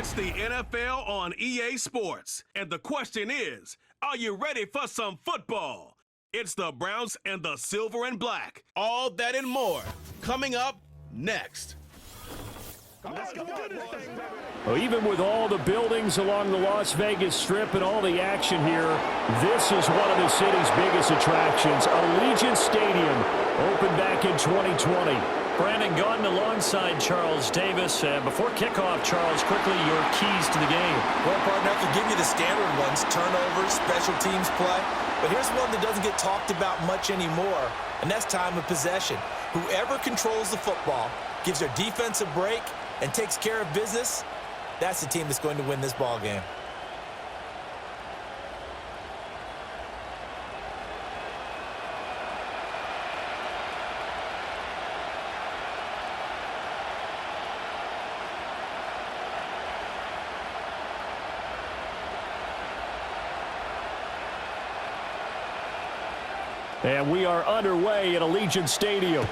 It's the NFL on EA Sports, and the question is, are you ready for some football? It's the Browns and the Silver and Black. All that and more coming up next. Well, even with all the buildings along the Las Vegas Strip and all the action here, this is one of the city's biggest attractions. Allegiant Stadium opened back in 2020. Brandon Gaudin alongside Charles Davis. Before kickoff, Charles, quickly your keys to the game. Well, partner, I can give you the standard ones, turnovers, special teams play. But here's one that doesn't get talked about much anymore, and that's time of possession. Whoever controls the football, gives their defense a break, and takes care of business, that's the team that's going to win this ball game. And we are underway at Allegiant Stadium.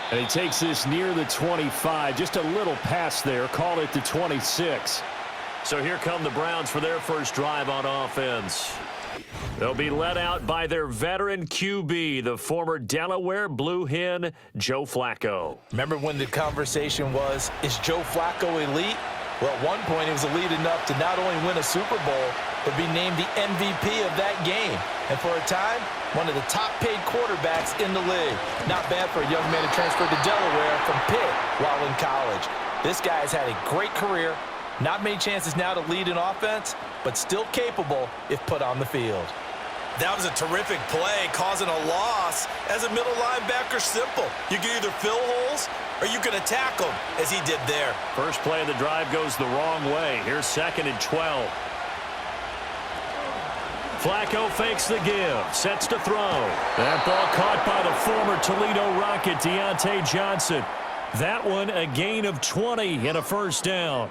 And he takes this near the 25. Just a little pass there. Call it the 26. So here come the Browns for their first drive on offense. They'll be led out by their veteran QB, the former Delaware Blue Hen, Joe Flacco. Remember when the conversation was, is Joe Flacco elite? Well, at one point, he was elite enough to not only win a Super Bowl, but be named the MVP of that game. And for a time, one of the top-paid quarterbacks in the league. Not bad for a young man who transferred to Delaware from Pitt while in college. This guy has had a great career. Not many chances now to lead an offense, but still capable if put on the field. That was a terrific play, causing a loss. As a middle linebacker, simple. You can either fill holes or you can attack them, as he did there. First play of the drive goes the wrong way. Here's 2nd and 12. Flacco fakes the give, sets to throw. That ball caught by the former Toledo Rocket, Deontay Johnson. That one a gain of 20 and a first down.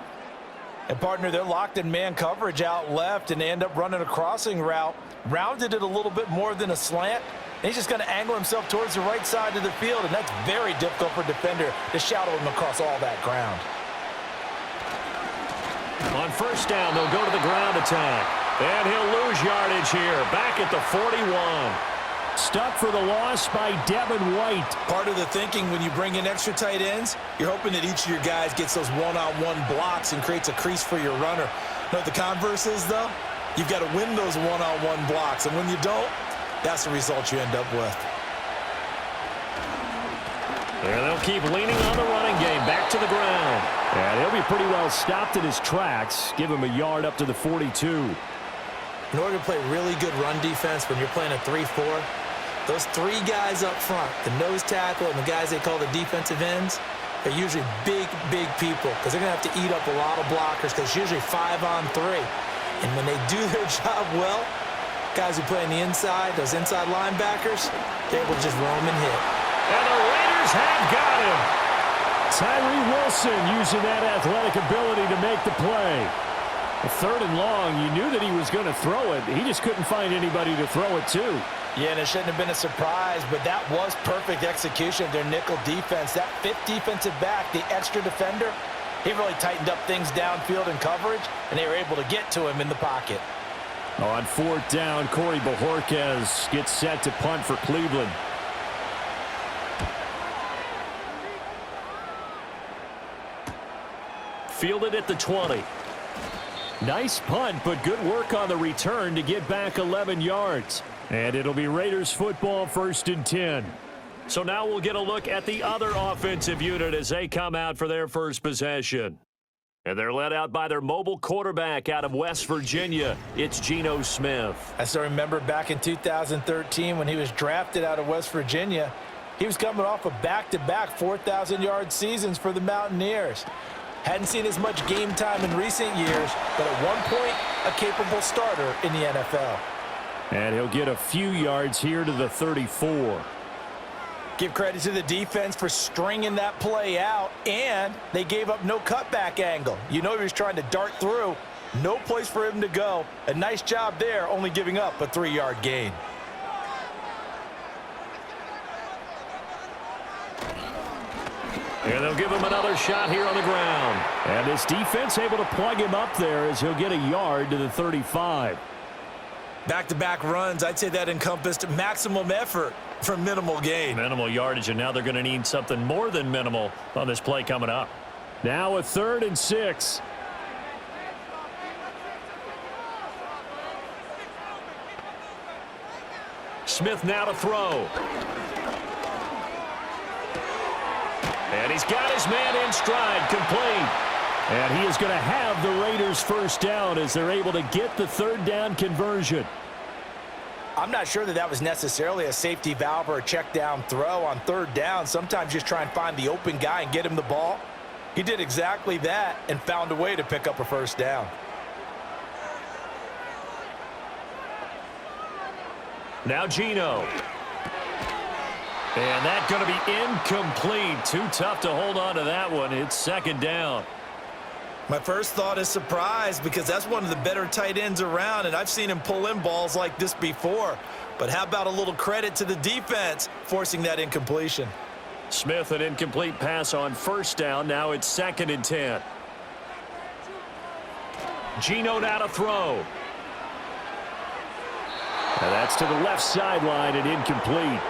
And, partner, they're locked in man coverage out left, and they end up running a crossing route. Rounded it a little bit more than a slant. And he's just going to angle himself towards the right side of the field, and that's very difficult for a defender to shadow him across all that ground. On first down, they'll go to the ground attack. And he'll lose yardage here, back at the 41. Stuck for the loss by Devin White. Part of the thinking when you bring in extra tight ends, you're hoping that each of your guys gets those one-on-one blocks and creates a crease for your runner. You know what the converse is, though? You've got to win those one-on-one blocks, and when you don't, that's the result you end up with. And they'll keep leaning on the running game, back to the ground. And he'll be pretty well stopped in his tracks. Give him a yard up to the 42. In order to play really good run defense when you're playing a 3-4, those three guys up front, the nose tackle and the guys they call the defensive ends, are usually big, big people because they're going to have to eat up a lot of blockers because it's usually 5-on-3. And when they do their job well, guys who play on the inside, those inside linebackers, they're able to just roam and hit. And the Raiders have got him. Tyree Wilson using that athletic ability to make the play. 3rd and long, you knew that he was going to throw it. He just couldn't find anybody to throw it to. Yeah, and it shouldn't have been a surprise, but that was perfect execution of their nickel defense. That 5th defensive back, the extra defender, he really tightened up things downfield in coverage, and they were able to get to him in the pocket. On 4th down, Corey Bojorquez gets set to punt for Cleveland. Fielded at the 20. Nice punt, but good work on the return to get back 11 yards. And it'll be Raiders football, 1st and 10. So now we'll get a look at the other offensive unit as they come out for their first possession. And they're led out by their mobile quarterback out of West Virginia. It's Geno Smith. I still remember back in 2013 when he was drafted out of West Virginia. He was coming off of back-to-back 4,000-yard seasons for the Mountaineers. Hadn't seen as much game time in recent years, but at one point, a capable starter in the NFL. And he'll get a few yards here to the 34. Give credit to the defense for stringing that play out, and they gave up no cutback angle. You know he was trying to dart through. No place for him to go. A nice job there, only giving up a 3-yard gain. And they'll give him another shot here on the ground. And this defense able to plug him up there as he'll get a yard to the 35. Back-to-back runs, I'd say that encompassed maximum effort for minimal gain. Minimal yardage, and now they're going to need something more than minimal on this play coming up. Now a 3rd and 6. Smith now to throw. And he's got his man in stride, complete. And he is going to have the Raiders first down as they're able to get the 3rd down conversion. I'm not sure that was necessarily a safety valve or a check down throw on 3rd down. Sometimes just try and find the open guy and get him the ball. He did exactly that and found a way to pick up a first down. Now Geno. And that's going to be incomplete. Too tough to hold on to that one. It's 2nd down. My first thought is surprise because that's one of the better tight ends around, and I've seen him pull in balls like this before. But how about a little credit to the defense forcing that incompletion? Smith, an incomplete pass on 1st down. Now it's 2nd and 10. Geno now to throw. And that's to the left sideline and incomplete.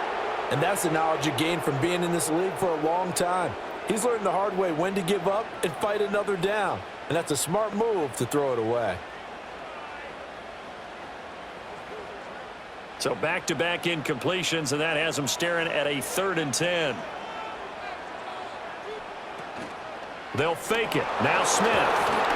And that's the knowledge you gain from being in this league for a long time. He's learned the hard way when to give up and fight another down. And that's a smart move to throw it away. So back-to-back incompletions, and that has them staring at a 3rd and 10. They'll fake it. Now Smith.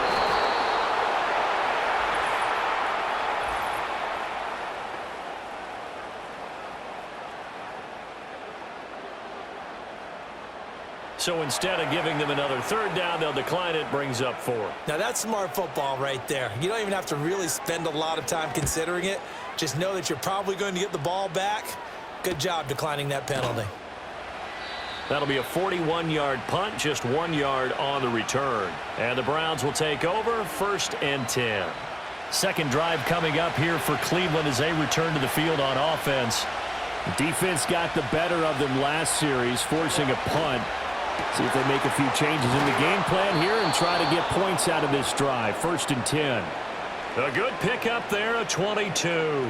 So instead of giving them another 3rd down, they'll decline it, brings up 4. Now that's smart football right there. You don't even have to really spend a lot of time considering it. Just know that you're probably going to get the ball back. Good job declining that penalty. That'll be a 41-yard punt, just 1 yard on the return. And the Browns will take over, 1st and 10. Second drive coming up here for Cleveland as they return to the field on offense. The defense got the better of them last series, forcing a punt. See if they make a few changes in the game plan here and try to get points out of this drive. 1st and 10. A good pickup there, a 22.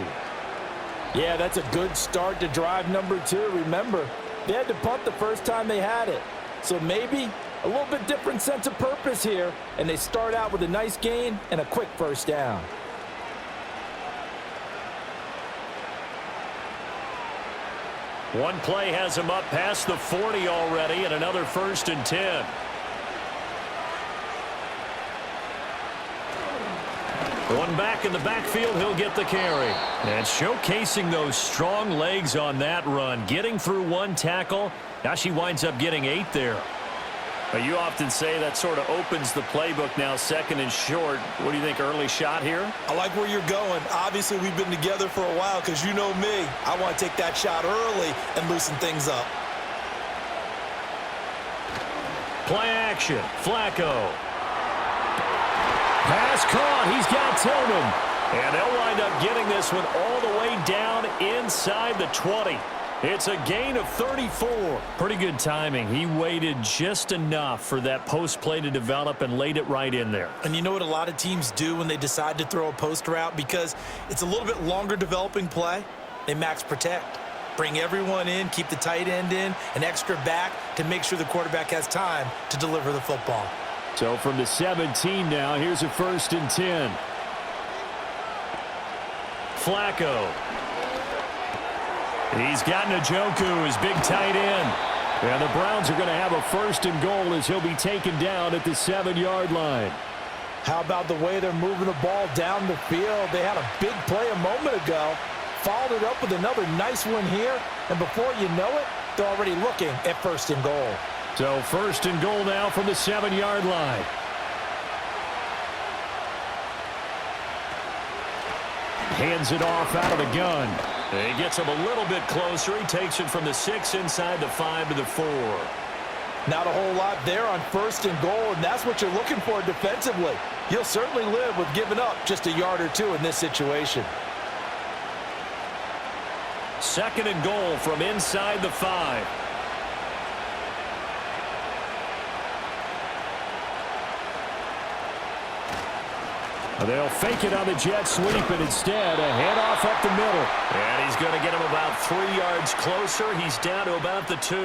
Yeah, that's a good start to drive number 2. Remember, they had to punt the first time they had it. So maybe a little bit different sense of purpose here, and they start out with a nice gain and a quick first down. One play has him up past the 40 already, and another 1st and 10. One back in the backfield, he'll get the carry. And showcasing those strong legs on that run. Getting through 1 tackle. Now she winds up getting 8 there. You often say that sort of opens the playbook now, 2nd and short. What do you think, early shot here? I like where you're going. Obviously, we've been together for a while because you know me. I want to take that shot early and loosen things up. Play action. Flacco. Pass caught. He's got Tillman. And they'll wind up getting this one all the way down inside the 20. It's a gain of 34. Pretty good timing. He waited just enough for that post play to develop and laid it right in there. And you know what a lot of teams do when they decide to throw a post route? Because it's a little bit longer developing play, they max protect. Bring everyone in, keep the tight end in, an extra back to make sure the quarterback has time to deliver the football. So from the 17 now, here's a 1st and 10. Flacco. He's got Njoku, his big tight end. And the Browns are going to have a 1st and goal as he'll be taken down at the 7-yard line. How about the way they're moving the ball down the field? They had a big play a moment ago, followed it up with another nice one here, and before you know it, they're already looking at 1st and goal. So 1st and goal now from the 7-yard line. Hands it off out of the gun. He gets him a little bit closer. He takes it from the 6 inside the 5 to the 4. Not a whole lot there on 1st and goal, and that's what you're looking for defensively. You'll certainly live with giving up just a yard or 2 in this situation. 2nd and goal from inside the 5. They'll fake it on the jet sweep, and instead a handoff up the middle. And he's going to get him about 3 yards closer. He's down to about the 2.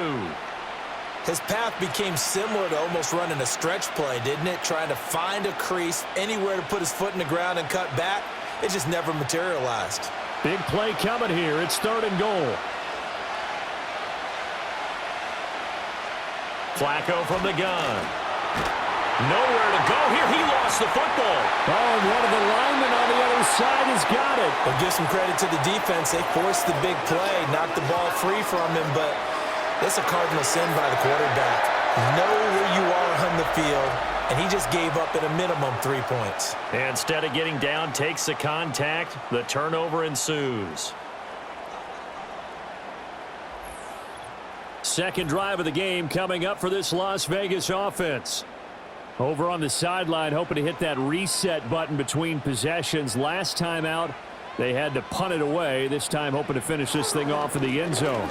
His path became similar to almost running a stretch play, didn't it? Trying to find a crease, anywhere to put his foot in the ground and cut back. It just never materialized. Big play coming here. It's 3rd and goal. Flacco from the gun. Nowhere to go here. He lost the football. Oh, and one of the linemen on the other side has got it. But give some credit to the defense. They forced the big play, knocked the ball free from him, but it's a cardinal sin by the quarterback. Know where you are on the field, and he just gave up at a minimum 3 points. And instead of getting down, takes the contact. The turnover ensues. Second drive of the game coming up for this Las Vegas offense. Over on the sideline, hoping to hit that reset button between possessions. Last time out, they had to punt it away. This time, hoping to finish this thing off in the end zone.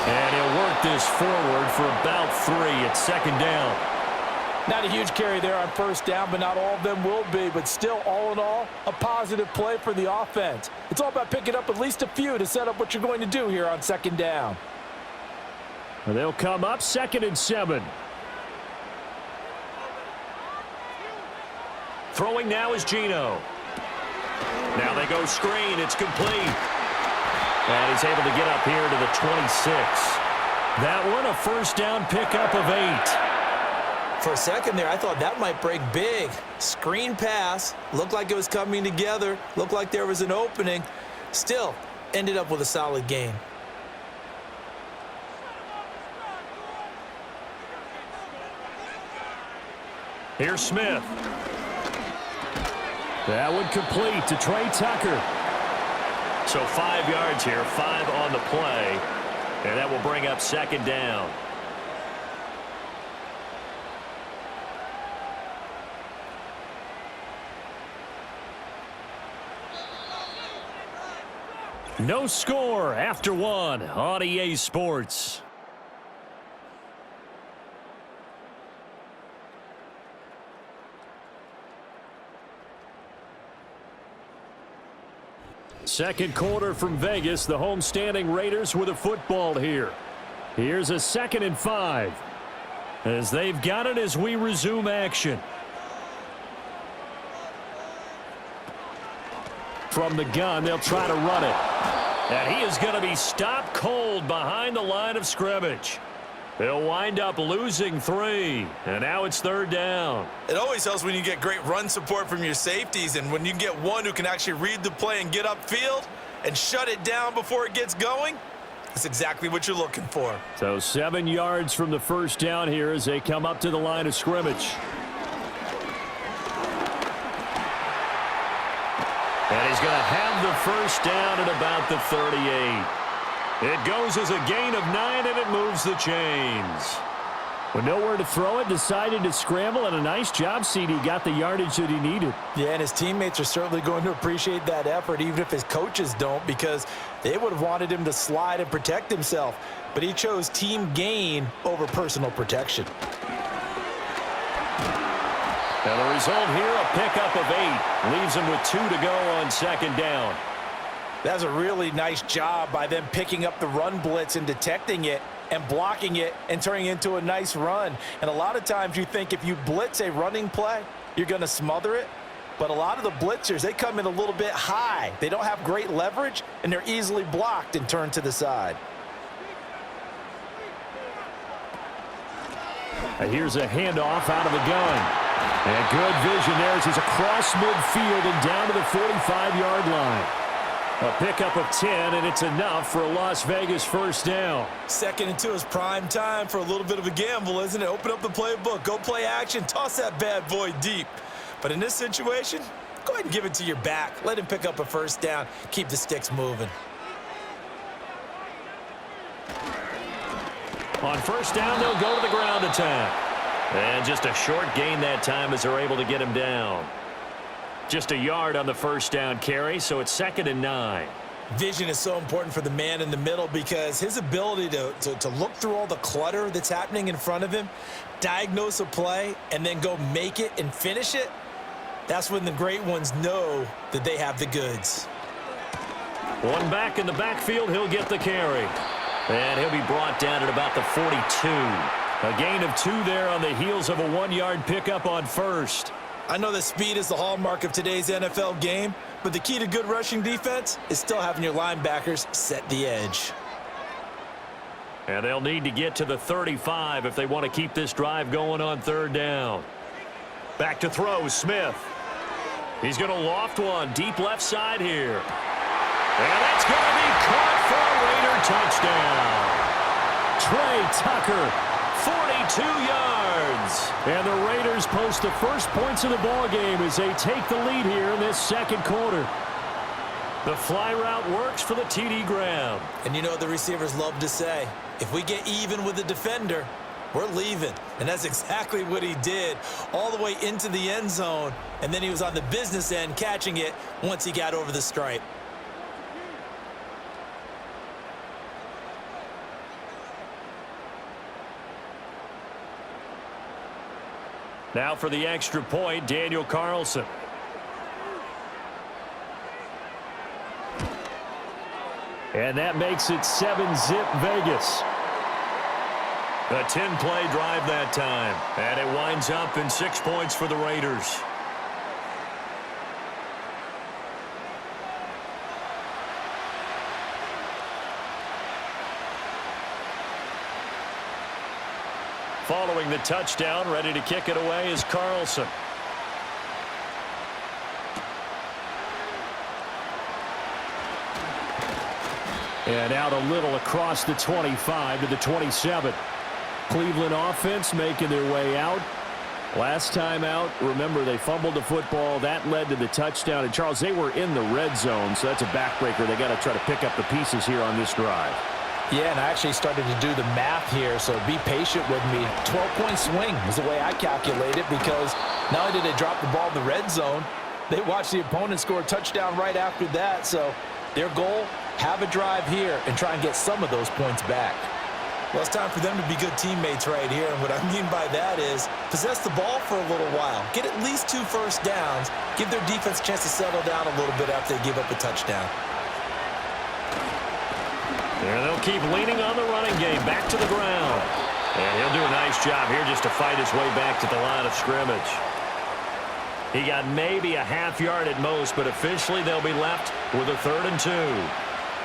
And he'll work this forward for about 3 at 2nd down. Not a huge carry there on 1st down, but not all of them will be. But still, all in all, a positive play for the offense. It's all about picking up at least a few to set up what you're going to do here on 2nd down. And they'll come up 2nd and 7. Throwing now is Geno. Now they go screen. It's complete. And he's able to get up here to the 26. That one a 1st down pickup of 8. For a second there, I thought that might break big. Screen pass. Looked like it was coming together. Looked like there was an opening. Still, ended up with a solid gain. Here's Smith. That one complete to Trey Tucker. So 5 yards here, 5 on the play. And that will bring up 2nd down. No score after 1 on EA Sports. Second quarter from Vegas. The homestanding Raiders with a football here. Here's a 2nd and 5. As they've got it as we resume action. From the gun, they'll try to run it. And he is going to be stopped cold behind the line of scrimmage. They'll wind up losing 3. And now it's 3rd down. It always helps when you get great run support from your safeties, and when you get one who can actually read the play and get upfield and shut it down before it gets going, that's exactly what you're looking for. So 7 yards from the 1st down here as they come up to the line of scrimmage. And he's going to have the 1st down at about the 38. It goes as a gain of 9, and it moves the chains. With nowhere to throw it, decided to scramble, and a nice job, CD. Got the yardage that he needed. Yeah, and his teammates are certainly going to appreciate that effort, even if his coaches don't, because they would have wanted him to slide and protect himself. But he chose team gain over personal protection. And the result here, a pickup of 8. Leaves him with 2 to go on 2nd down. That's a really nice job by them picking up the run blitz and detecting it and blocking it and turning it into a nice run. And a lot of times you think if you blitz a running play, you're going to smother it. But a lot of the blitzers, they come in a little bit high. They don't have great leverage, and they're easily blocked and turned to the side. Here's a handoff out of the gun. And good vision there as he's across midfield and down to the 45-yard line. A pickup of 10, and it's enough for a Las Vegas 1st down. 2nd and 2 is prime time for a little bit of a gamble, isn't it? Open up the playbook, go play action, toss that bad boy deep. But in this situation, go ahead and give it to your back. Let him pick up a 1st down, keep the sticks moving. On 1st down, they'll go to the ground attack. And just a short gain that time as they're able to get him down. Just a yard on the 1st down carry, so it's 2nd and 9. Vision is so important for the man in the middle because his ability to look through all the clutter that's happening in front of him, diagnose a play, and then go make it and finish it, That's when the great ones know that they have the goods. One back in the backfield, he'll get the carry. And he'll be brought down at about the 42. A gain of 2 there on the heels of a 1-yard pickup on first. I know that speed is the hallmark of today's NFL game, but the key to good rushing defense is still having your linebackers set the edge. And they'll need to get to the 35 if they want to keep this drive going on 3rd down. Back to throw, Smith. He's going to loft one deep left side here. And that's going to be caught for a Raider touchdown. Trey Tucker, 42 yards. And the Raiders post the first points of the ballgame as they take the lead here in this 2nd quarter. The fly route works for the TD Graham. And you know what the receivers love to say? If we get even with the defender, we're leaving. And that's exactly what he did, all the way into the end zone. And then he was on the business end catching it once he got over the stripe. Now for the extra point, Daniel Carlson. And that makes it 7-zip Vegas. A 10-play drive that time. And it winds up in 6 points for the Raiders. Following the touchdown, ready to kick it away is Carlson. And out a little across the 25 to the 27. Cleveland offense making their way out. Last time out, remember, they fumbled the football. That led to the touchdown. And, Charles, they were in the red zone, so that's a backbreaker. They got to try to pick up the pieces here on this drive. Yeah, and I actually started to do the math here, so be patient with me. 12-point swing is the way I calculate it, because not only did they drop the ball in the red zone, they watched the opponent score a touchdown right after that. So their goal, have a drive here and try and get some of those points back. Well, it's time for them to be good teammates right here. And what I mean by that is possess the ball for a little while. Get at least 2 first downs. Give their defense a chance to settle down a little bit after they give up a touchdown. And they'll keep leaning on the running game. Back to the ground. And he'll do a nice job here just to fight his way back to the line of scrimmage. He got maybe a half yard at most, but officially they'll be left with a 3rd and 2.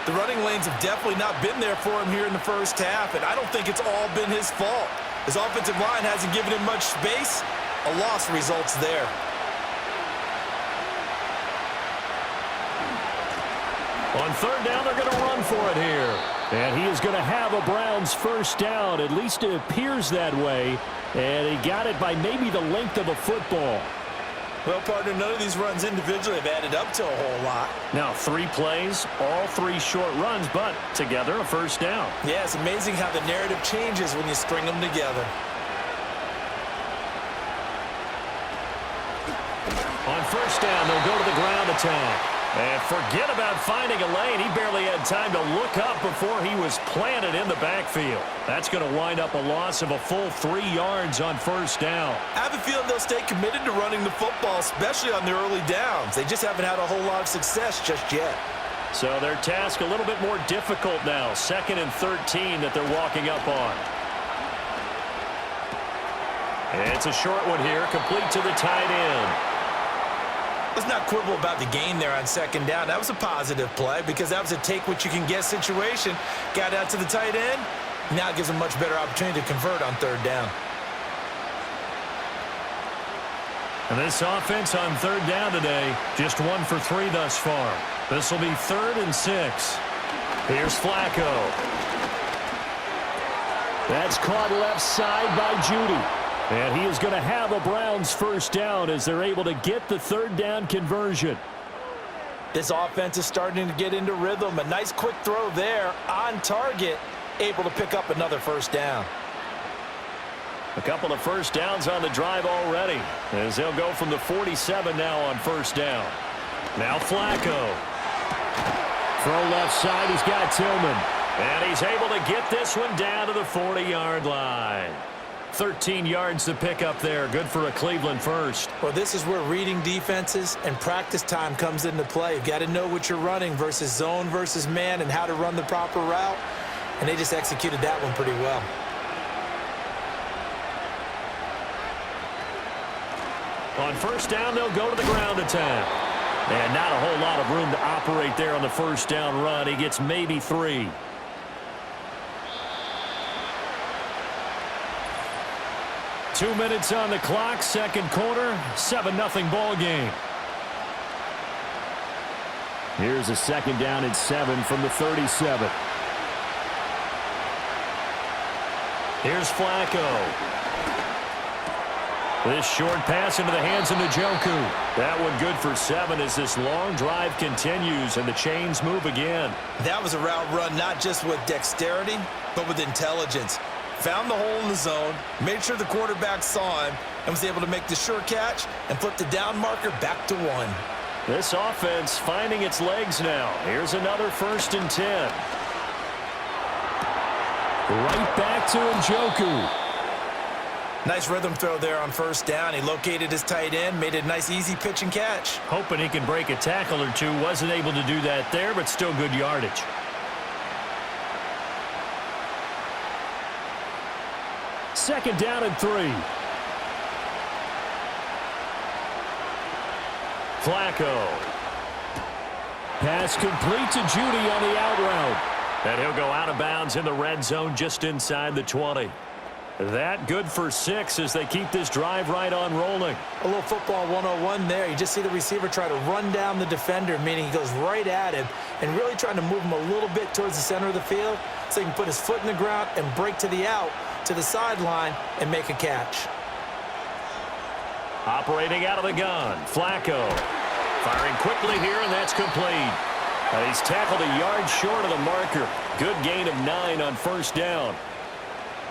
The running lanes have definitely not been there for him here in the first half, and I don't think it's all been his fault. His offensive line hasn't given him much space. A loss results there. On 3rd down, they're going to run for it here. And he is going to have a Browns first down. At least it appears that way. And he got it by maybe the length of a football. Well, partner, none of these runs individually have added up to a whole lot. Now 3 plays, all 3 short runs, but together a first down. Yeah, it's amazing how the narrative changes when you string them together. On first down, they'll go to the ground attack. And forget about finding a lane. He barely had time to look up before he was planted in the backfield. That's going to wind up a loss of a full 3 yards on first down. I have a feeling they'll stay committed to running the football, especially on their early downs. They just haven't had a whole lot of success just yet. So their task a little bit more difficult now. 2nd and 13 that they're walking up on. And it's a short one here, complete to the tight end. Let's not quibble about the gain there on 2nd down. That was a positive play because that was a take-what-you-can-get situation. Got out to the tight end. Now it gives them a much better opportunity to convert on 3rd down. And this offense on 3rd down today, just 1 for 3 thus far. This will be 3rd and 6. Here's Flacco. That's caught left side by Judy. And he is going to have a Browns first down as they're able to get the 3rd down conversion. This offense is starting to get into rhythm. A nice quick throw there on target, able to pick up another first down. A couple of first downs on the drive already as they'll go from the 47 now on first down. Now Flacco. Throw left side, he's got Tillman. And he's able to get this one down to the 40-yard line. 13 yards to pick up there. Good for a Cleveland first. Well, this is where reading defenses and practice time comes into play. You've got to know what you're running versus zone versus man and how to run the proper route. And they just executed that one pretty well. On first down, they'll go to the ground attack. And not a whole lot of room to operate there on the first down run. He gets maybe 3. Two minutes on the clock, second quarter, 7-0 ball game. Here's a second down and 7 from the 37. Here's Flacco. This short pass into the hands of Njoku. That one good for 7 as this long drive continues and the chains move again. That was a route run not just with dexterity, but with intelligence. Found the hole in the zone, made sure the quarterback saw him, and was able to make the sure catch and flip the down marker back to 1. This offense finding its legs now. Here's another 1st and 10. Right back to Njoku. Nice rhythm throw there on first down. He located his tight end, made it a nice easy pitch and catch. Hoping he can break a tackle or two. Wasn't able to do that there, but still good yardage. Second down and 3. Flacco. Pass complete to Judy on the out route. And he'll go out of bounds in the red zone just inside the 20. That good for 6 as they keep this drive right on rolling. A little football 101 there. You just see the receiver try to run down the defender, meaning he goes right at him and really trying to move him a little bit towards the center of the field so he can put his foot in the ground and break to the out, to the sideline, and make a catch. Operating out of the gun, Flacco. Firing quickly here, and that's complete. He's tackled a yard short of the marker. Good gain of 9 on first down.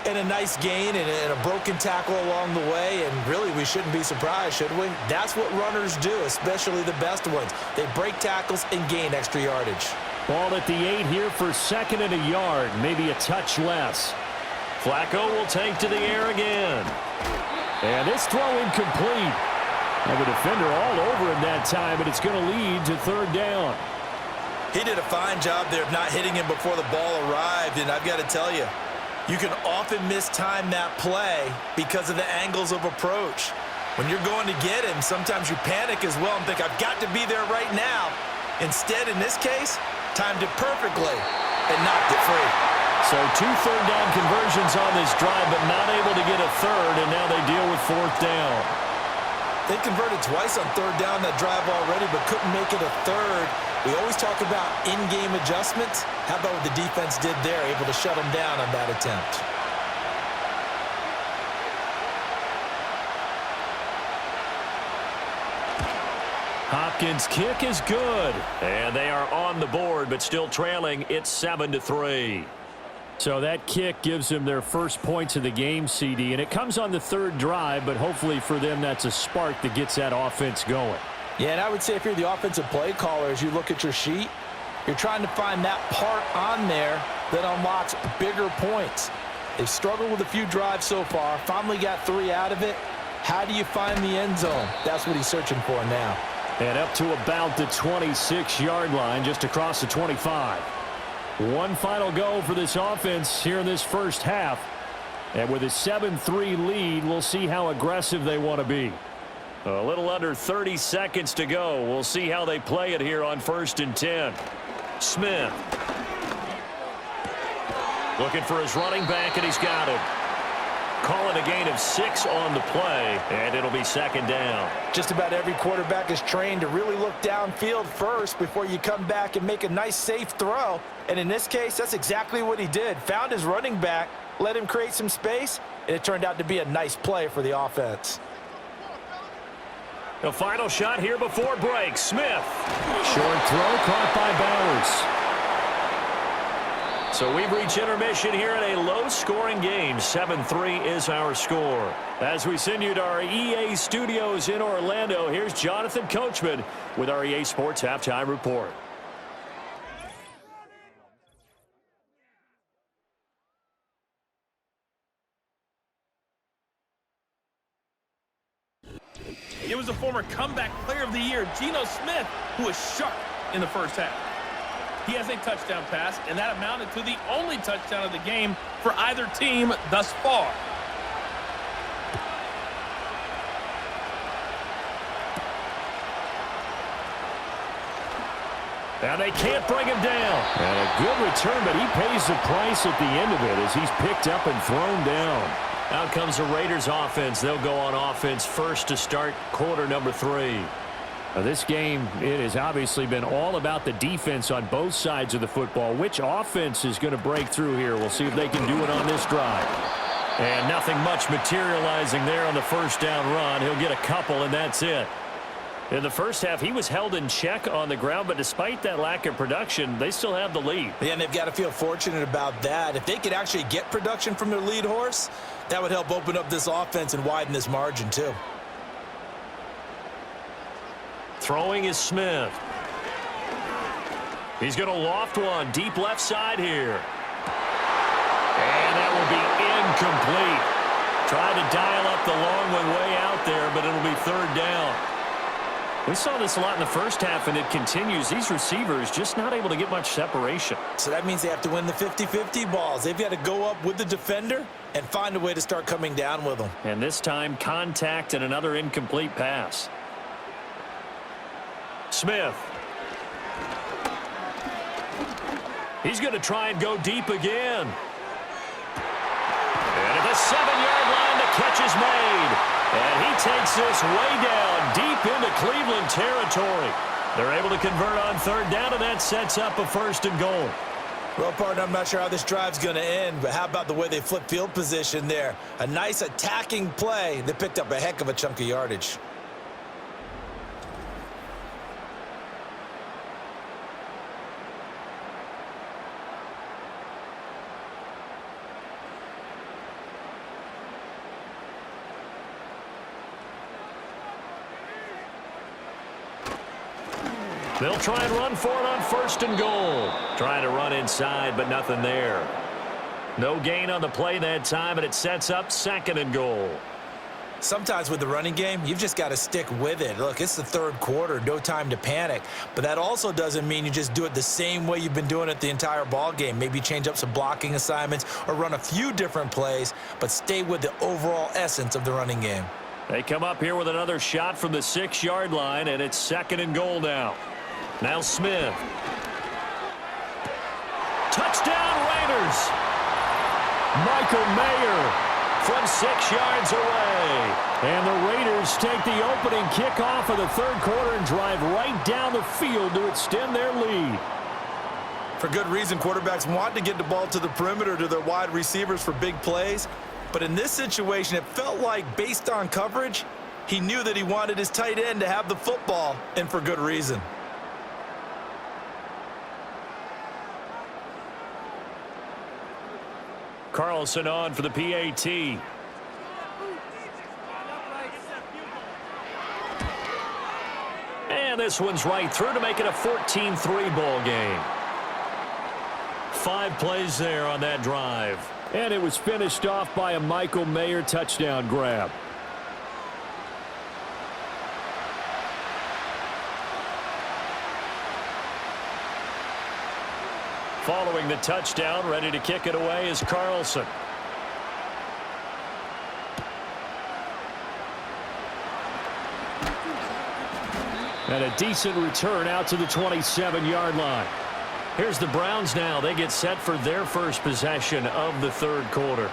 And a nice gain and a broken tackle along the way, and really we shouldn't be surprised, should we? That's what runners do, especially the best ones. They break tackles and gain extra yardage. Ball at the 8 here for 2nd and a yard, maybe a touch less. Flacco will take to the air again. And this throw incomplete. And the defender all over him that time, but it's going to lead to 3rd down. He did a fine job there of not hitting him before the ball arrived, and I've got to tell you, you can often mistime that play because of the angles of approach. When you're going to get him, sometimes you panic as well and think, I've got to be there right now. Instead, in this case, timed it perfectly and knocked it free. So 2 third down conversions on this drive, but not able to get a third, and now they deal with 4th down. They converted twice on 3rd down that drive already, but couldn't make it a 3rd. We always talk about in-game adjustments. How about what the defense did there, able to shut them down on that attempt? Hopkins' kick is good. And they are on the board, but still trailing. It's 7-3. So that kick gives them their first points of the game, CD, and it comes on the 3rd drive, but hopefully for them that's a spark that gets that offense going. Yeah, and I would say if you're the offensive play caller, as you look at your sheet, you're trying to find that part on there that unlocks bigger points. They've struggled with a few drives so far, finally got 3 out of it. How do you find the end zone? That's what he's searching for now. And up to about the 26-yard line, just across the 25. One final go for this offense here in this first half. And with a 7-3 lead, we'll see how aggressive they want to be. A little under 30 seconds to go. We'll see how they play it here on 1st and 10. Smith. Looking for his running back, and he's got him. Calling a gain of 6 on the play, and it'll be 2nd down. Just about every quarterback is trained to really look downfield first before you come back and make a nice, safe throw. And in this case, that's exactly what he did. Found his running back, let him create some space, and it turned out to be a nice play for the offense. The final shot here before break. Smith. Short throw caught by Bowers. So we've reached intermission here in a low-scoring game. 7-3 is our score. As we send you to our EA studios in Orlando, here's Jonathan Coachman with our EA Sports Halftime Report. was a former comeback player of the year, Geno Smith, who was sharp in the first half. He has a touchdown pass, and that amounted to the only touchdown of the game for either team thus far. And they can't bring him down. And a good return, but he pays the price at the end of it as he's picked up and thrown down. Out comes the Raiders offense. They'll go on offense first to start quarter number 3. Now this game, it has obviously been all about the defense on both sides of the football. Which offense is going to break through here? We'll see if they can do it on this drive. And nothing much materializing there on the first down run. He'll get a couple, and that's it. In the first half, he was held in check on the ground, but despite that lack of production, they still have the lead. Yeah, and they've got to feel fortunate about that. If they could actually get production from their lead horse, that would help open up this offense and widen this margin, too. Throwing is Smith. He's going to loft one deep left side here. And that will be incomplete. Tried to dial up the long one way out there, but it'll be third down. We saw this a lot in the first half, and it continues. These receivers just not able to get much separation. So that means they have to win the 50-50 balls. They've got to go up with the defender and find a way to start coming down with them. And this time, contact and another incomplete pass. Smith. He's going to try and go deep again. And at the 7-yard line, the catch is made. And he takes this way down, deep into Cleveland territory. They're able to convert on third down, and that sets up a 1st and goal. Well, partner, I'm not sure how this drive's going to end, but how about the way they flip field position there? A nice attacking play. They picked up a heck of a chunk of yardage. They'll try and run for it on 1st and goal. Trying to run inside, but nothing there. No gain on the play that time, and it sets up 2nd and goal. Sometimes with the running game, you've just got to stick with it. Look, it's the third quarter, no time to panic. But that also doesn't mean you just do it the same way you've been doing it the entire ball game. Maybe change up some blocking assignments or run a few different plays, but stay with the overall essence of the running game. They come up here with another shot from the 6-yard line, and it's 2nd and goal now. Now Smith. Touchdown Raiders. Michael Mayer from 6 yards away. And the Raiders take the opening kickoff of the third quarter and drive right down the field to extend their lead. For good reason, quarterbacks want to get the ball to the perimeter to their wide receivers for big plays. But in this situation, it felt like, based on coverage, he knew that he wanted his tight end to have the football, and for good reason. Carlson on for the PAT. And this one's right through to make it a 14-3 ball game. 5 plays there on that drive. And it was finished off by a Michael Mayer touchdown grab. Following the touchdown, ready to kick it away is Carlson. And a decent return out to the 27-yard line. Here's the Browns now. They get set for their first possession of the third quarter.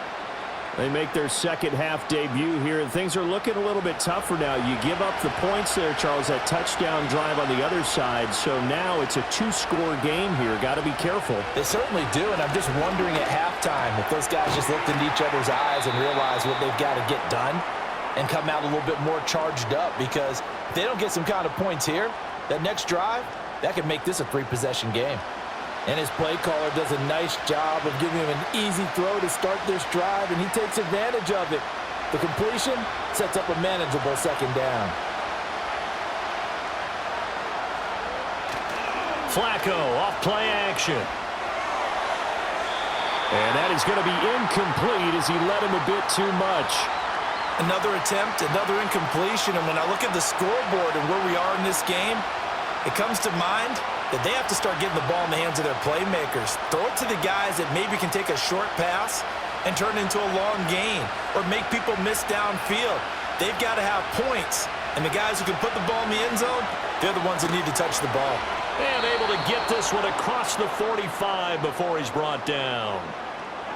They make their second half debut here, and things are looking a little bit tougher now. You give up the points there, Charles, that touchdown drive on the other side. So now it's a 2-score game here. Got to be careful. They certainly do, and I'm just wondering at halftime if those guys just looked into each other's eyes and realized what they've got to get done and come out a little bit more charged up, because if they don't get some kind of points here, that next drive, that could make this a 3-possession game. And his play caller does a nice job of giving him an easy throw to start this drive, and he takes advantage of it. The completion sets up a manageable second down. Flacco off play action. And that is going to be incomplete as he led him a bit too much. Another attempt, another incompletion, and when I look at the scoreboard and where we are in this game, it comes to mind that they have to start getting the ball in the hands of their playmakers. Throw it to the guys that maybe can take a short pass and turn it into a long gain or make people miss downfield. They've got to have points, and the guys who can put the ball in the end zone, they're the ones that need to touch the ball. And able to get this one across the 45 before he's brought down.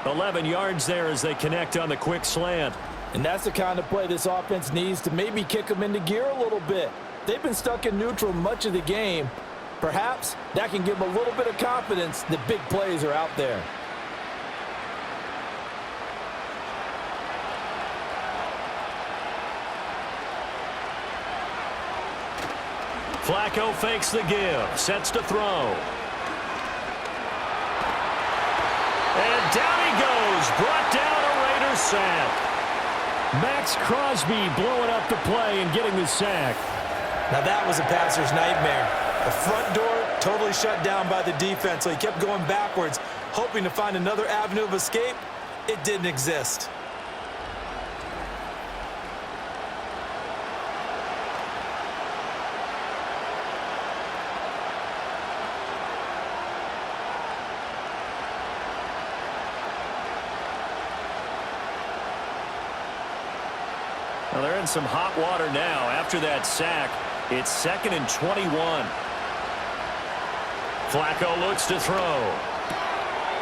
11 yards there as they connect on the quick slant. And that's the kind of play this offense needs to maybe kick them into gear a little bit. They've been stuck in neutral much of the game. Perhaps that can give them a little bit of confidence that big plays are out there. Flacco fakes the give, sets to throw. And down he goes, brought down a Raiders sack. Max Crosby blowing up the play and getting the sack. Now that was a passer's nightmare. The front door totally shut down by the defense, so he kept going backwards, hoping to find another avenue of escape. It didn't exist. Well, they're in some hot water now. After that sack, it's 2nd and 21. Flacco looks to throw.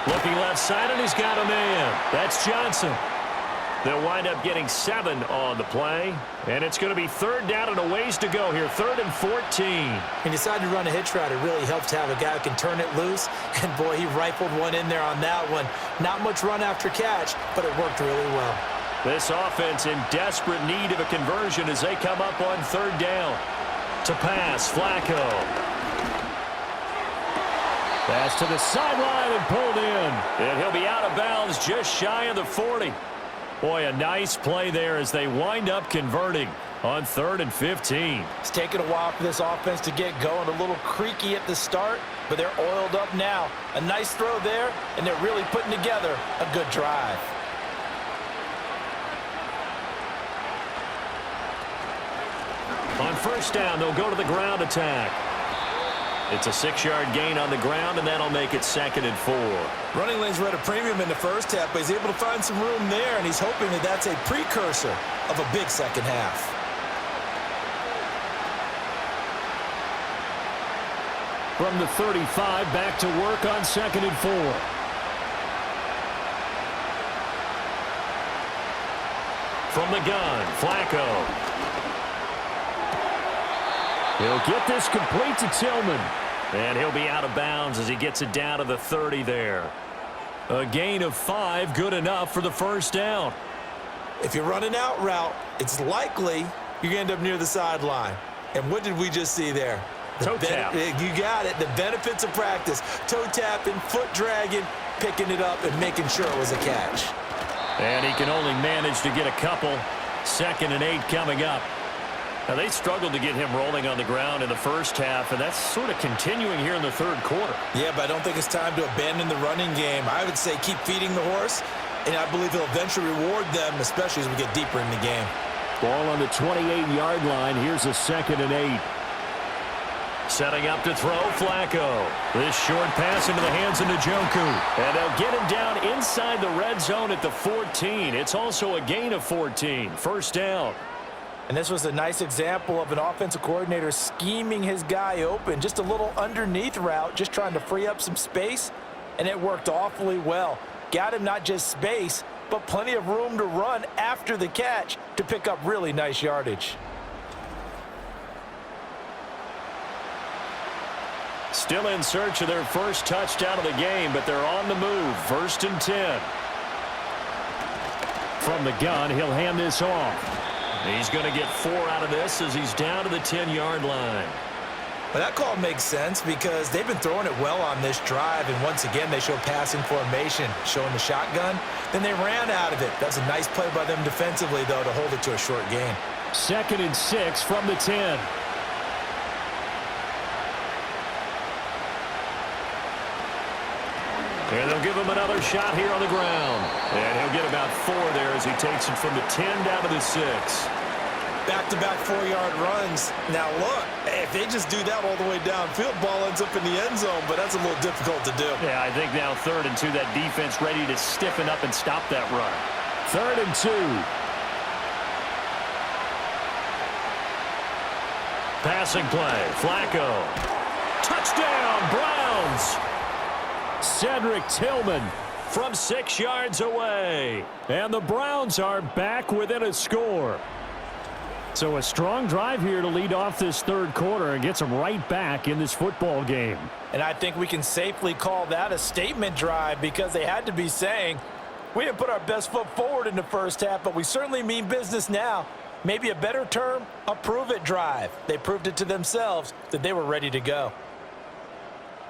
Looking left side, and he's got a man. That's Johnson. They'll wind up getting 7 on the play, and it's going to be 3rd down and a ways to go here. 3rd and 14. When you decide to run a hitch route, it really helps to have a guy who can turn it loose. And, boy, he rifled one in there on that one. Not much run after catch, but it worked really well. This offense in desperate need of a conversion as they come up on 3rd down. To pass, Flacco. Pass to the sideline and pulled in. And he'll be out of bounds just shy of the 40. Boy, a nice play there as they wind up converting on 3rd and 15. It's taken a while for this offense to get going. A little creaky at the start, but they're oiled up now. A nice throw there, and they're really putting together a good drive. On 1st down, they'll go to the ground attack. It's a 6-yard gain on the ground, and that'll make it 2nd and 4. Running lanes were at a premium in the first half, but he's able to find some room there, and he's hoping that that's a precursor of a big second half. From the 35, back to work on 2nd and 4. From the gun, Flacco. He'll get this complete to Tillman. And he'll be out of bounds as he gets it down to the 30 there. A gain of 5, good enough for the 1st down. If you run an out route, it's likely you're going to end up near the sideline. And what did we just see there? Toe tap. You got it. The benefits of practice. Toe tapping, foot dragging, picking it up, and making sure it was a catch. And he can only manage to get a couple. 2nd and 8 coming up. Now, they struggled to get him rolling on the ground in the first half, and that's sort of continuing here in the 3rd quarter. Yeah, but I don't think it's time to abandon the running game. I would say keep feeding the horse, and I believe he'll eventually reward them, especially as we get deeper in the game. Ball on the 28-yard line. Here's a 2nd and 8. Setting up to throw, Flacco. This short pass into the hands of Njoku. And they'll get him down inside the red zone at the 14. It's also a gain of 14. 1st down. And this was a nice example of an offensive coordinator scheming his guy open. Just a little underneath route, just trying to free up some space, and it worked awfully well. Got him not just space, but plenty of room to run after the catch to pick up really nice yardage. Still in search of their first touchdown of the game, but they're on the move. 1st and 10. From the gun, he'll hand this off. He's going to get 4 out of this as he's down to the 10-yard line. But that call makes sense because they've been throwing it well on this drive, and once again they show passing formation, showing the shotgun. Then they ran out of it. That was a nice play by them defensively, though, to hold it to a short gain. 2nd and 6 from the 10. And they'll give him another shot here on the ground. And he'll get about 4 there as he takes it from the 10 down to the 6. Back-to-back 4-yard runs. Now, look, if they just do that all the way downfield, ball ends up in the end zone, but that's a little difficult to do. Yeah, I think now 3rd and 2, that defense ready to stiffen up and stop that run. 3rd and 2. Passing play, Flacco. Touchdown, Browns! Cedric Tillman From 6 yards away. And the Browns are back within a score. So a strong drive here to lead off this 3rd quarter and gets them right back in this football game. And I think we can safely call that a statement drive because they had to be saying, we didn't put our best foot forward in the first half, but we certainly mean business now. Maybe a better term, a prove-it drive. They proved it to themselves that they were ready to go.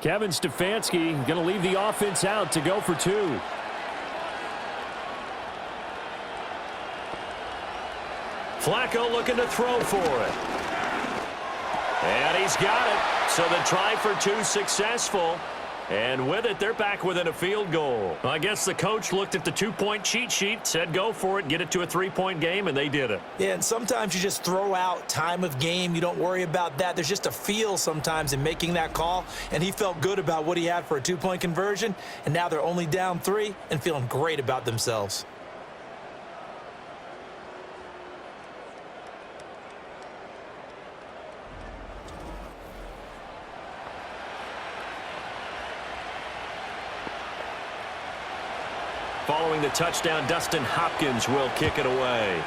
Kevin Stefanski going to leave the offense out to go for 2. Flacco looking to throw for it. And he's got it. So the try for 2 successful. And with it, they're back within a field goal. I guess the coach looked at the 2-point cheat sheet, said go for it, get it to a 3-point game, and they did it. Yeah, and sometimes you just throw out time of game. You don't worry about that. There's just a feel sometimes in making that call, and he felt good about what he had for a 2-point conversion, and now they're only down 3 and feeling great about themselves. Following the touchdown, Dustin Hopkins will kick it away.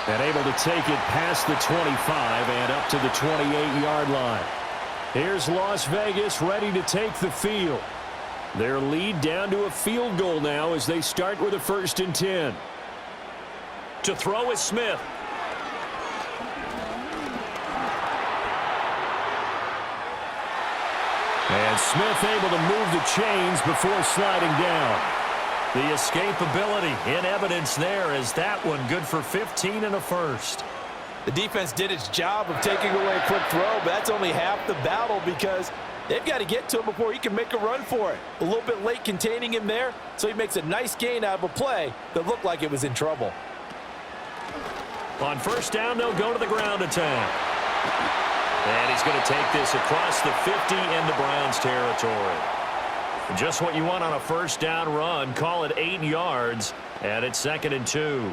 And able to take it past the 25 and up to the 28-yard line. Here's Las Vegas ready to take the field. Their lead down to a field goal now as they start with a 1st and 10. To throw is Smith. And Smith able to move the chains before sliding down. The escapability in evidence there as that one good for 15 and a 1st. The defense did its job of taking away a quick throw, but that's only half the battle because they've got to get to him before he can make a run for it. A little bit late containing him there, so he makes a nice gain out of a play that looked like it was in trouble. On 1st down, they'll go to the ground attack. And he's going to take this across the 50 into Browns territory. Just what you want on a 1st down run. Call it 8 yards, and it's 2nd and 2.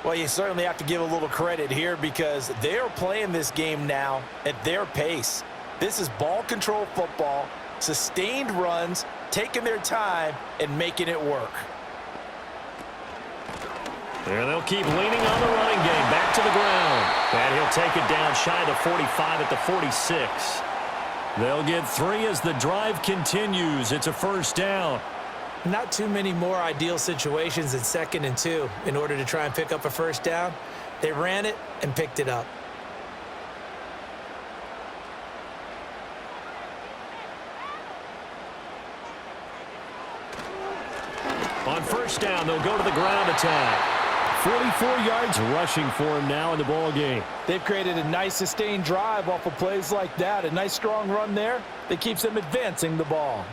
Well, you certainly have to give a little credit here because they're playing this game now at their pace. This is ball control football, sustained runs, taking their time, and making it work. And they'll keep leaning on the running game. Back to the ground. And he'll take it down shy of the 45 at the 46. They'll get 3 as the drive continues. It's a 1st down. Not too many more ideal situations in 2nd and 2 in order to try and pick up a 1st down. They ran it and picked it up. On 1st down, they'll go to the ground attack. 44 yards rushing for him now in the ball game. They've created a nice sustained drive off of plays like that. A nice strong run there that keeps them advancing the ball.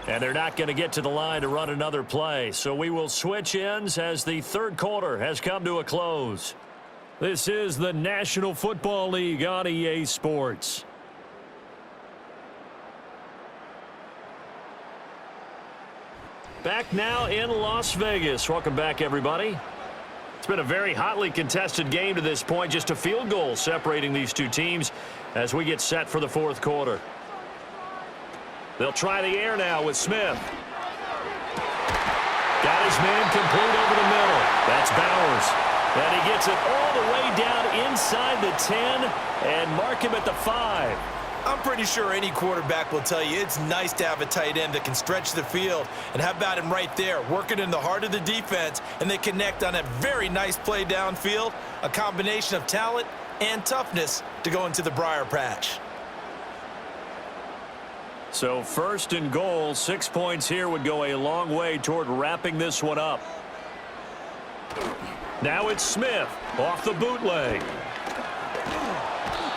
And they're not going to get to the line to run another play. So we will switch ends as the 3rd quarter has come to a close. This is the National Football League on EA Sports. Back now in Las Vegas. Welcome back, everybody. It's been a very hotly contested game to this point. Just a field goal separating these two teams as we get set for the 4th quarter. They'll try the air now with Smith. Got his man complete over the middle. That's Bowers. And he gets it all the way down inside the 10 and mark him at the 5. I'm pretty sure any quarterback will tell you it's nice to have a tight end that can stretch the field. And how about him right there, working in the heart of the defense, and they connect on a very nice play downfield, a combination of talent and toughness to go into the briar patch. So first and goal, 6 points here would go a long way toward wrapping this one up. Now it's Smith off the bootleg.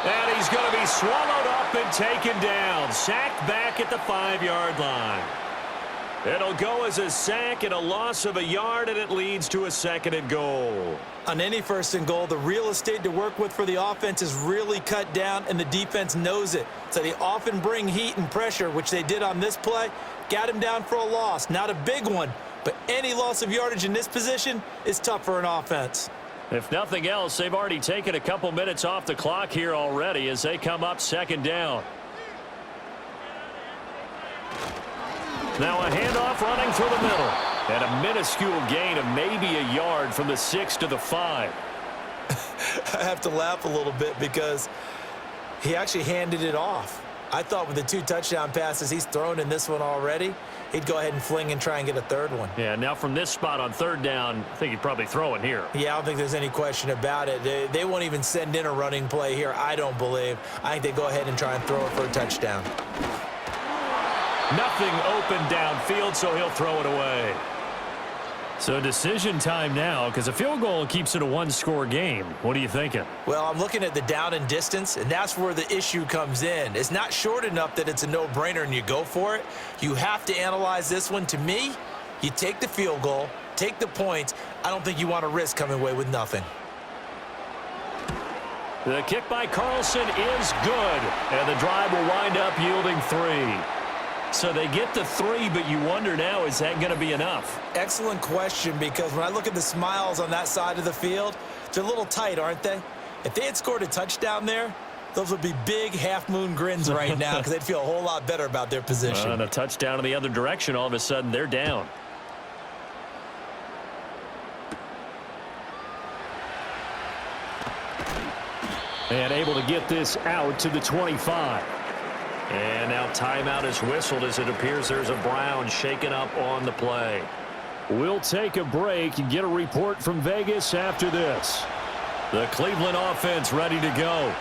And he's going to be swallowed up and taken down. Sacked back at the 5-yard line. It'll go as a sack and a loss of a yard, and it leads to a 2nd and goal. On any 1st and goal, the real estate to work with for the offense is really cut down, and the defense knows it. So they often bring heat and pressure, which they did on this play. Got him down for a loss. Not a big one, but any loss of yardage in this position is tough for an offense. If nothing else, they've already taken a couple minutes off the clock here already as they come up 2nd down. Now a handoff running through the middle. And a minuscule gain of maybe a yard from the 6 to the 5. I have to laugh a little bit because he actually handed it off. I thought with the 2 touchdown passes he's thrown in this one already, he'd go ahead and fling and try and get a 3rd one. Yeah, now from this spot on 3rd down, I think he'd probably throw it here. Yeah, I don't think there's any question about it. They won't even send in a running play here, I don't believe. I think they go ahead and try and throw it for a touchdown. Nothing open downfield, so he'll throw it away. So decision time now, because a field goal keeps it a 1-score game. What are you thinking? Well, I'm looking at the down and distance, and that's where the issue comes in. It's not short enough that it's a no-brainer and you go for it. You have to analyze this one. To me, you take the field goal, take the points. I don't think you want to risk coming away with nothing. The kick by Carlson is good, and the drive will wind up yielding 3. So they get the 3, but you wonder now, is that going to be enough? Excellent question, because when I look at the smiles on that side of the field, they're a little tight, aren't they? If they had scored a touchdown there, those would be big half-moon grins right now because they'd feel a whole lot better about their position. And a touchdown in the other direction, all of a sudden they're down. And able to get this out to the 25. And now timeout is whistled as it appears there's a Brown shaken up on the play. We'll take a break and get a report from Vegas after this. The Cleveland offense ready to go.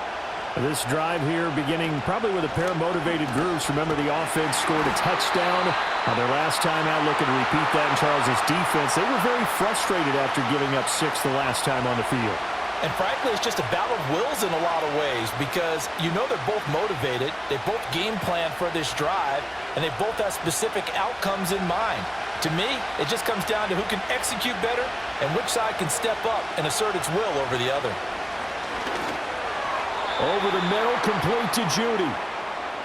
This drive here beginning probably with a pair of motivated groups. Remember, the offense scored a touchdown on their last time out, looking to repeat that in Charles' defense. They were very frustrated after giving up 6 the last time on the field. And frankly, it's just a battle of wills in a lot of ways because you know they're both motivated. They both game plan for this drive, and they both have specific outcomes in mind. To me, it just comes down to who can execute better and which side can step up and assert its will over the other. Over the middle, complete to Judy.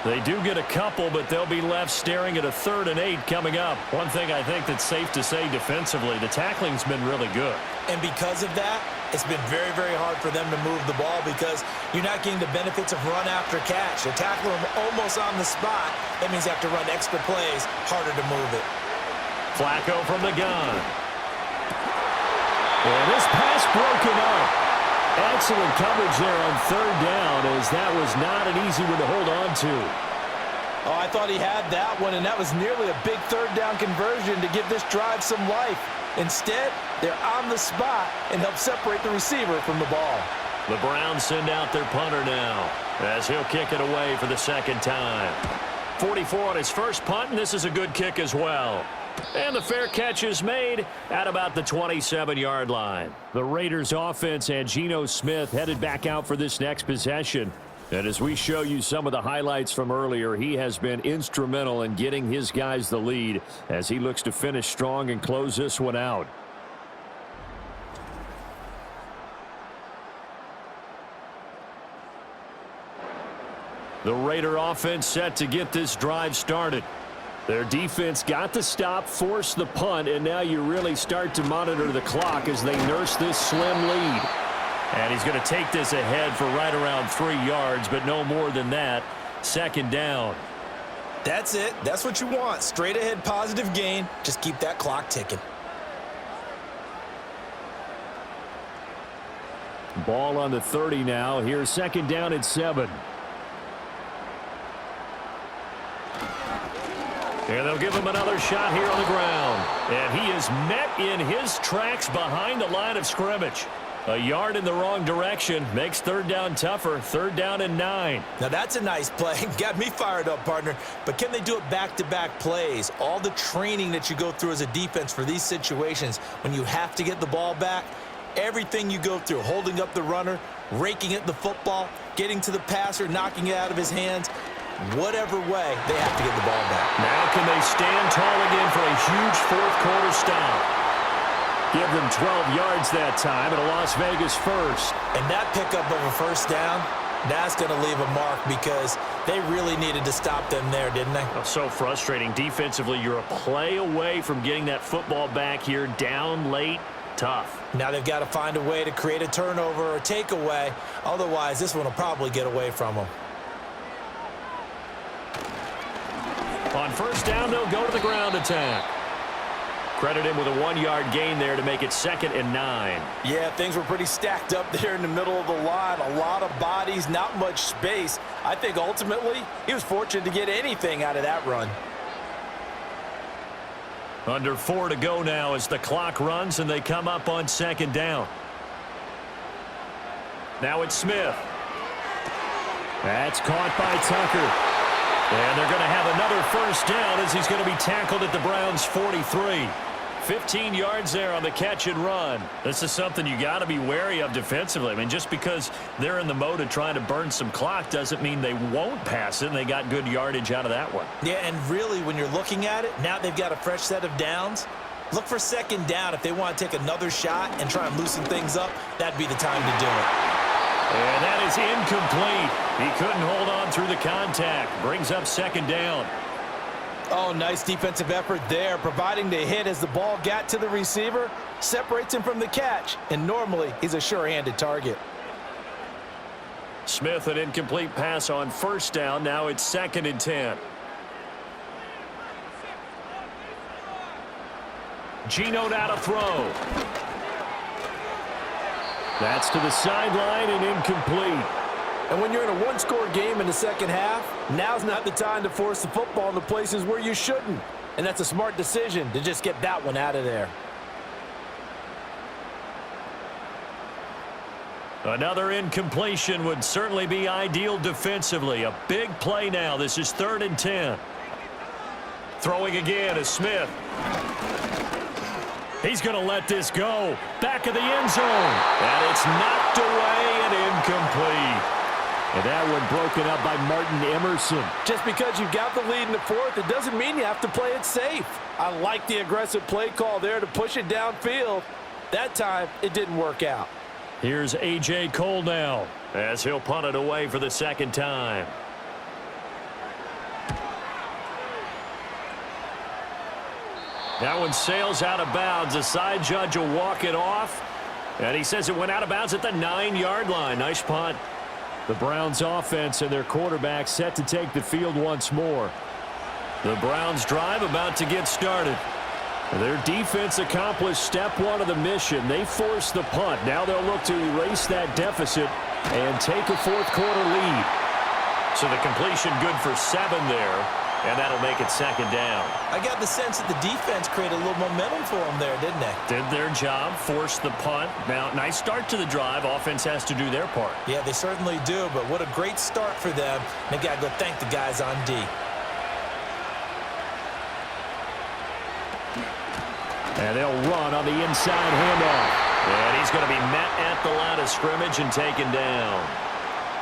They do get a couple, but they'll be left staring at a 3rd and 8 coming up. One thing I think that's safe to say defensively, the tackling's been really good. And because of that, it's been very, very hard for them to move the ball because you're not getting the benefits of run after catch. They tackle them almost on the spot. That means you have to run extra plays, harder to move it. Flacco from the gun. And this pass broken up. Excellent coverage there on 3rd down, as that was not an easy one to hold on to. Oh, I thought he had that one, and that was nearly a big 3rd down conversion to give this drive some life. Instead, they're on the spot and help separate the receiver from the ball. The Browns send out their punter now as he'll kick it away for the 2nd time. 44 on his first punt, and this is a good kick as well. And the fair catch is made at about the 27-yard line. The Raiders offense and Geno Smith headed back out for this next possession. And as we show you some of the highlights from earlier, he has been instrumental in getting his guys the lead as he looks to finish strong and close this one out. The Raider offense set to get this drive started. Their defense got the stop, forced the punt, and now you really start to monitor the clock as they nurse this slim lead. And he's going to take this ahead for right around 3 yards, but no more than that. 2nd down. That's it. That's what you want. Straight ahead positive gain. Just keep that clock ticking. Ball on the 30 now. Here's 2nd down and 7. And they'll give him another shot here on the ground. And he is met in his tracks behind the line of scrimmage. A yard in the wrong direction makes third down tougher. Third down and 9. Now that's a nice play. Got me fired up, partner. But can they do it back-to-back plays? All the training that you go through as a defense for these situations, when you have to get the ball back, everything you go through, holding up the runner, raking at the football, getting to the passer, knocking it out of his hands, whatever way, they have to get the ball back. Now can they stand tall again for a huge fourth-quarter stop? Give them 12 yards that time and a Las Vegas first. And that pickup of a first down, that's going to leave a mark because they really needed to stop them there, didn't they? Oh, so frustrating. Defensively, you're a play away from getting that football back here. Down late, tough. Now they've got to find a way to create a turnover or takeaway. Otherwise, this one will probably get away from them. On first down, they'll go to the ground attack. Credit him with a 1-yard gain there to make it 2nd and 9. Yeah, things were pretty stacked up there in the middle of the line. A lot of bodies, not much space. I think ultimately he was fortunate to get anything out of that run. Under 4 to go now as the clock runs and they come up on 2nd down. Now it's Smith. That's caught by Tucker. And they're going to have another first down as he's going to be tackled at the Browns' 43. 15 yards there on the catch and run. This is something you got to be wary of defensively. I mean, just because they're in the mode of trying to burn some clock doesn't mean they won't pass it, and they got good yardage out of that one. Yeah, and really, when you're looking at it, now they've got a fresh set of downs. Look for 2nd down. If they want to take another shot and try and loosen things up, that'd be the time to do it. And that is incomplete. He couldn't hold on through the contact. Brings up 2nd down. Oh, nice defensive effort there, providing the hit as the ball got to the receiver, separates him from the catch, and normally he's a sure-handed target. Smith, an incomplete pass on first down. Now it's 2nd and 10. Geno now to throw. That's to the sideline and incomplete. And when you're in a one-score game in the second half, now's not the time to force the football in the places where you shouldn't. And that's a smart decision to just get that one out of there. Another incompletion would certainly be ideal defensively. A big play now. This is 3rd and 10. Throwing again is Smith. He's going to let this go. Back of the end zone. And it's knocked away and incomplete. And that one broken up by Martin Emerson. Just because you've got the lead in the fourth, it doesn't mean you have to play it safe. I like the aggressive play call there to push it downfield. That time, it didn't work out. Here's A.J. Cole now as he'll punt it away for the 2nd time. That one sails out of bounds. The side judge will walk it off. And he says it went out of bounds at the 9-yard line. Nice punt. The Browns offense and their quarterback set to take the field once more. The Browns drive about to get started. Their defense accomplished step 1 of the mission. They forced the punt. Now they'll look to erase that deficit and take a fourth-quarter lead. So the completion good for 7 there, and that'll make it 2nd down. I got the sense that the defense created a little momentum for them there, didn't they? Did their job, forced the punt. Now, nice start to the drive. Offense has to do their part. Yeah, they certainly do, but what a great start for them. They got to go thank the guys on D. And they'll run on the inside handoff. And he's going to be met at the line of scrimmage and taken down.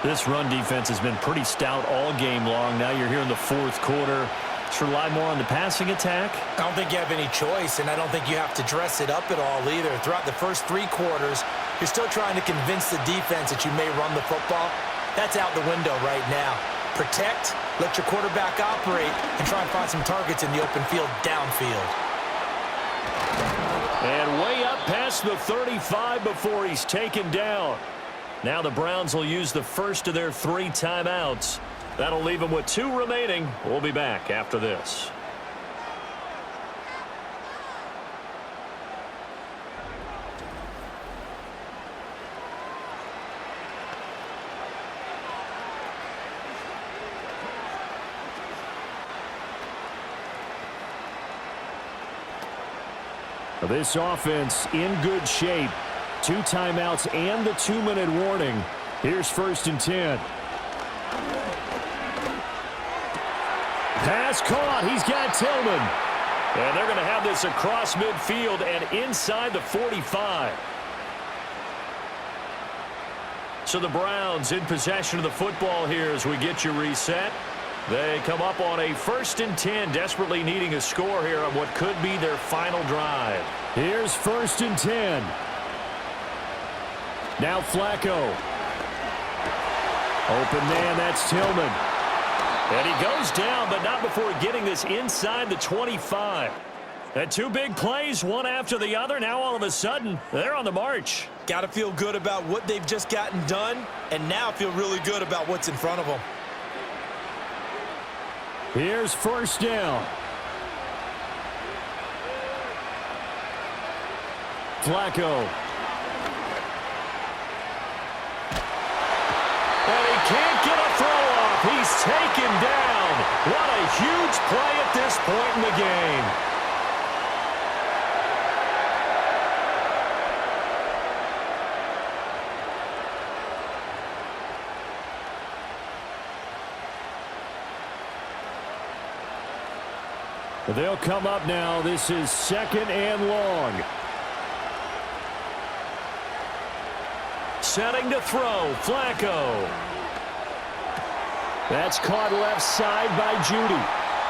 This run defense has been pretty stout all game long. Now you're here in the fourth quarter. Just rely more on the passing attack. I don't think you have any choice, and I don't think you have to dress it up at all either. Throughout the first 3 quarters, you're still trying to convince the defense that you may run the football. That's out the window right now. Protect, let your quarterback operate, and try and find some targets in the open field downfield. And way up past the 35 before he's taken down. Now the Browns will use the first of their 3 timeouts. That'll leave them with 2 remaining. We'll be back after this. This offense in good shape. 2 timeouts and the 2-minute warning. Here's 1st and 10. Pass caught. He's got Tillman. And they're going to have this across midfield and inside the 45. So the Browns in possession of the football here as we get you reset. They come up on a 1st and 10, desperately needing a score here on what could be their final drive. Here's 1st and 10. Now Flacco. Open man, that's Tillman. And he goes down, but not before getting this inside the 25. And 2 big plays, one after the other. Now all of a sudden, they're on the march. Got to feel good about what they've just gotten done, and now feel really good about what's in front of them. Here's 1st down. Flacco. And he can't get a throw off. He's taken down. What a huge play at this point in the game. They'll come up now. This is 2nd and long. Setting to throw, Flacco. That's caught left side by Judy.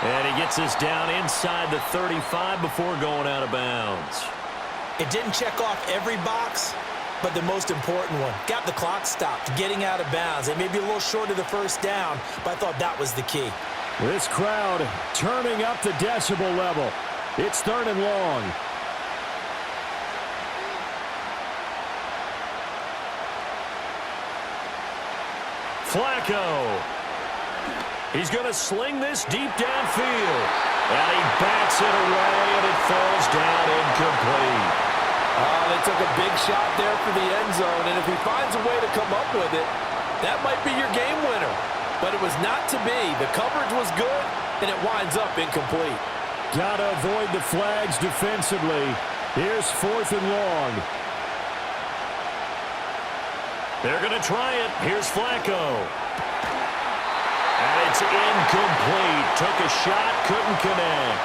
And he gets this down inside the 35 before going out of bounds. It didn't check off every box, but the most important one. Got the clock stopped, getting out of bounds. It may be a little short of the 1st down, but I thought that was the key. This crowd turning up the decibel level. It's 3rd and long. Flacco. He's going to sling this deep downfield. And he backs it away, and it falls down incomplete. They took a big shot there for the end zone, and if he finds a way to come up with it, that might be your game winner. But it was not to be. The coverage was good, and it winds up incomplete. Got to avoid the flags defensively. Here's 4th and long. They're going to try it. Here's Flacco. And it's incomplete. Took a shot, couldn't connect.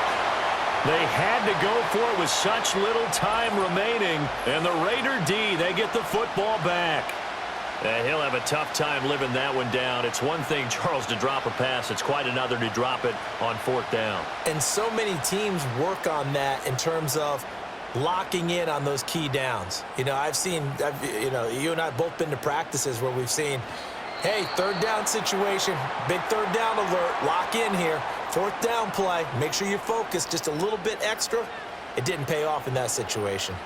They had to go for it with such little time remaining. And the Raider D, they get the football back. He'll have a tough time living that one down. It's one thing, Charles, to drop a pass. It's quite another to drop it on 4th down. And so many teams work on that in terms of locking in on those key downs. You know, you and I have both been to practices where we've seen, hey, 3rd down situation, big 3rd down alert, lock in here, 4th down play, make sure you focus just a little bit extra. It didn't pay off in that situation.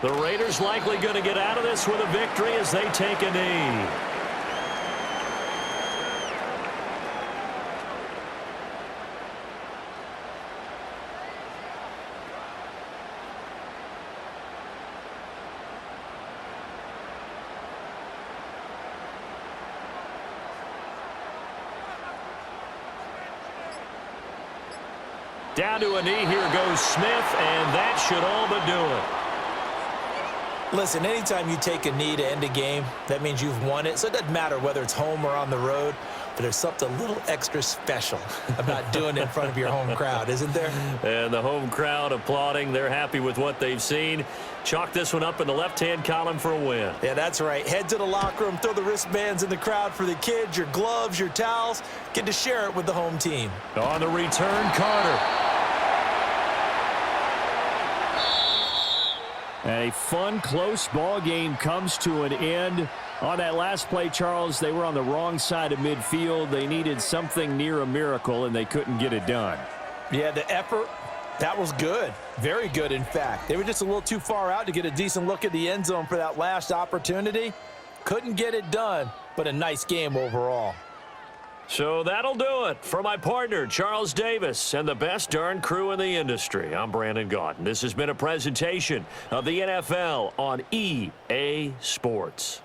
The Raiders likely going to get out of this with a victory as they take a knee. Down to a knee, here goes Smith, and that should all but do it. Listen, anytime you take a knee to end a game, that means you've won it. So it doesn't matter whether it's home or on the road, but there's something a little extra special about doing it in front of your home crowd, isn't there? And the home crowd applauding. They're happy with what they've seen. Chalk this one up in the left-hand column for a win. Yeah, that's right. Head to the locker room, throw the wristbands in the crowd for the kids, your gloves, your towels. Get to share it with the home team. On the return, Carter. And a fun, close ball game comes to an end. On that last play, Charles, they were on the wrong side of midfield. They needed something near a miracle, and they couldn't get it done. Yeah, the effort, that was good. Very good, in fact. They were just a little too far out to get a decent look at the end zone for that last opportunity. Couldn't get it done, but a nice game overall. So that'll do it. For my partner, Charles Davis, and the best darn crew in the industry, I'm Brandon Gaudin. This has been a presentation of the NFL on EA Sports.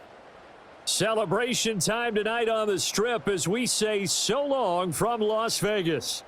Celebration time tonight on the Strip as we say so long from Las Vegas.